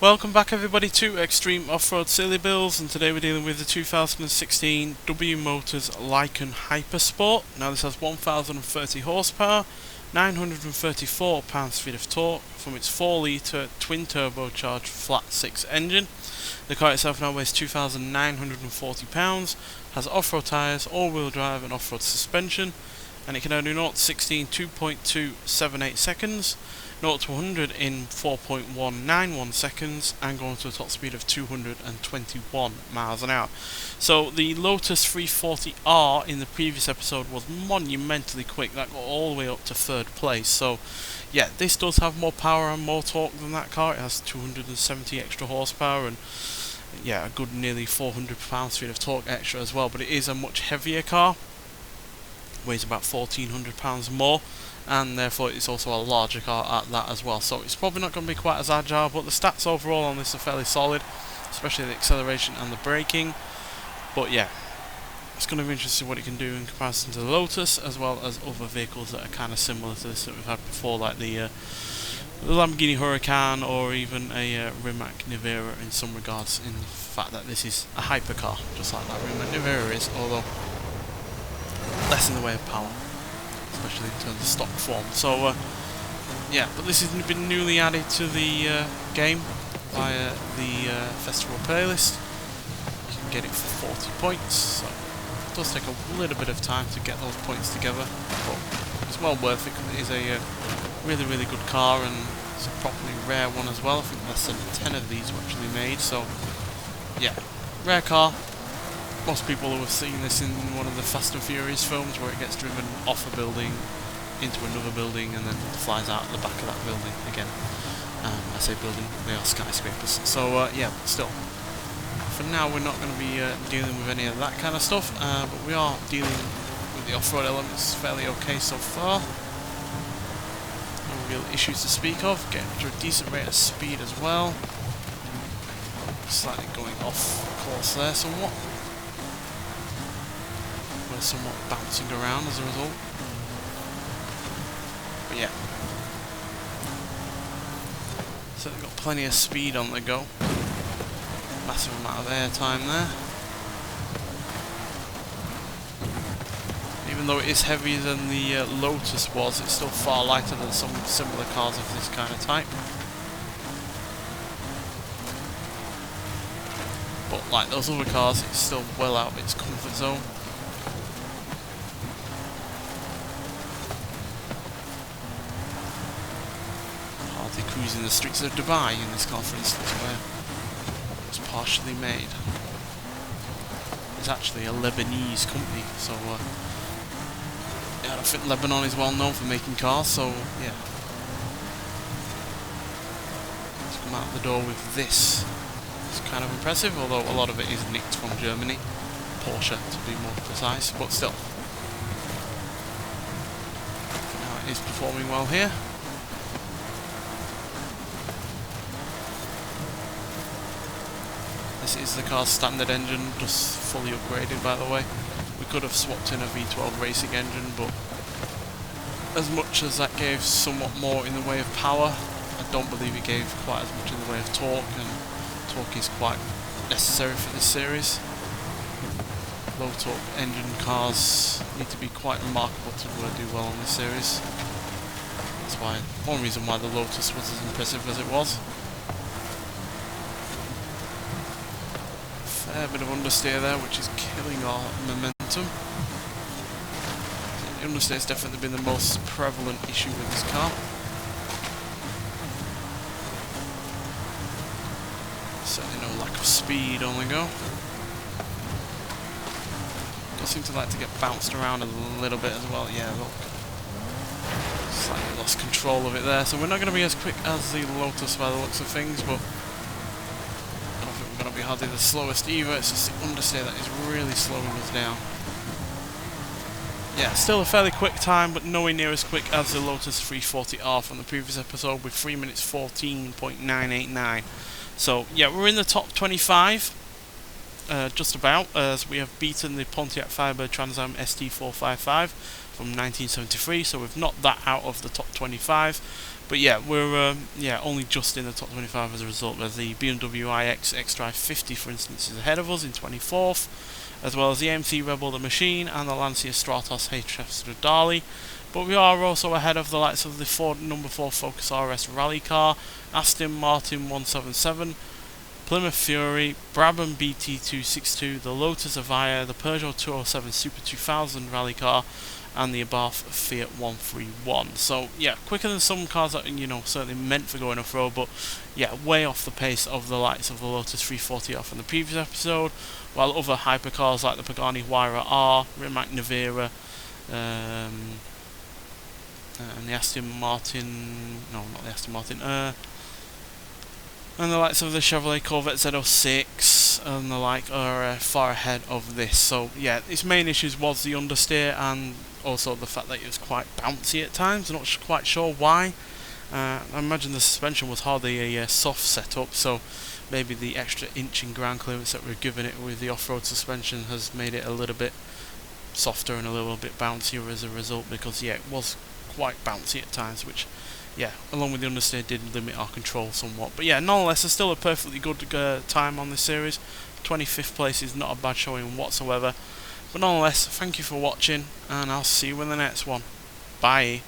Welcome back everybody to Extreme Off-Road Silly Bills, and today we're dealing with the 2016 W Motors Lykan HyperSport. Now this has 1030 horsepower, 934 pounds-feet of torque from its 4 litre twin turbocharged flat 6 engine. The car itself now weighs 2,940 pounds, has off-road tyres, all-wheel drive and off-road suspension, and it can now do 0 to 16 2.278 seconds, 0 to 100 in 4.191 seconds, and going to a top speed of 221 miles an hour. So the Lotus 340R in the previous episode was monumentally quick. That got all the way up to 3rd place. So yeah, this does have more power and more torque than that car. It has 270 extra horsepower and yeah, a good nearly 400 pounds-feet of torque extra as well. But it is a much heavier car. Weighs about 1,400 pounds more, and therefore it's also a larger car at that as well. So it's probably not going to be quite as agile, but the stats overall on this are fairly solid, especially the acceleration and the braking. But yeah, it's going to be interesting what it can do in comparison to the Lotus, as well as other vehicles that are kind of similar to this that we've had before, like the Lamborghini Huracan or even a Rimac Nevera in some regards, in the fact that this is a hypercar, just like that Rimac Nevera is, although less in the way of power, especially in terms of stock form. So yeah, but this has been newly added to the game via the festival playlist. You can get it for 40 points, so it does take a little bit of time to get those points together, but it's well worth it because it is a really good car, and it's a properly rare one as well. I think less than 10 of these were actually made, so yeah, rare car. Most people will have seen this in one of the Fast and Furious films, where it gets driven off a building into another building and then flies out the back of that building again. I say building, they are skyscrapers. So yeah, still, for now we're not going to be dealing with any of that kind of stuff, but we are dealing with the off-road elements fairly okay so far. No real issues to speak of. Getting to a decent rate of speed as well. Slightly going off course there somewhat. We're somewhat bouncing around as a result. But yeah. So they've got plenty of speed on the go. Massive amount of air time there. Even though it is heavier than the Lotus was, it's still far lighter than some similar cars of this kind of type. But like those other cars, it's still well out of its comfort zone. Hardly cruising the streets of Dubai in this car, for instance, where it's partially made. It's actually a Lebanese company, so yeah, I think Lebanon is well known for making cars, so yeah. Let's come out the door with this. It's kind of impressive, although a lot of it is nicked from Germany, Porsche to be more precise, but still. For now it is performing well here. This is the car's standard engine, just fully upgraded by the way. We could have swapped in a V12 racing engine, but as much as that gave somewhat more in the way of power, I don't believe it gave quite as much in the way of torque, and torque is quite necessary for this series. Low torque engine cars need to be quite remarkable to do well on this series. That's why, one reason why the Lotus was as impressive as it was. Fair bit of understeer there, which is killing our momentum. The understeer has definitely been the most prevalent issue with this car. Certainly no lack of speed on the go. Does seem to like to get bounced around a little bit as well. Yeah, look. Slightly lost control of it there. So we're not going to be as quick as the Lotus by the looks of things, but I don't think we're going to be hardly the slowest either. It's just the understeer that is really slowing us down. Yeah, still a fairly quick time, but nowhere near as quick as the Lotus 340R from the previous episode with 3 minutes 14.989. So yeah, we're in the top 25 just about, as we have beaten the Pontiac Firebird Trans Am ST455 from 1973, so we've knocked that out of the top 25. But yeah, we're only just in the top 25 as a result. As the BMW iX xDrive 50, for instance, is ahead of us in 24th, as well as the AMC Rebel the Machine and the Lancia Stratos HF Stradale. But we are also ahead of the likes of the number 4 Focus RS rally car, Aston Martin 177, Plymouth Fury, Brabham BT262, the Lotus Avaya, the Peugeot 207 Super 2000 rally car, and the Abarth Fiat 131. So yeah, quicker than some cars that certainly meant for going off-road, but yeah, way off the pace of the likes of the Lotus 340 off in the previous episode, while other hypercars like the Pagani Huayra R, Rimac Nevera, and the Aston Martin, no, not the Aston Martin, and the likes of the Chevrolet Corvette Z06 and the like are far ahead of this. So yeah, its main issues was the understeer and also the fact that it was quite bouncy at times. I'm not quite sure why. I imagine the suspension was hardly a soft setup, so maybe the extra inch in ground clearance that we're giving it with the off-road suspension has made it a little bit softer and a little bit bouncier as a result, because yeah, it was quite bouncy at times, which yeah, along with the understeer did limit our control somewhat. But yeah, nonetheless, it's still a perfectly good time on this series. 25th place is not a bad showing whatsoever. But nonetheless, thank you for watching, and I'll see you in the next one. Bye.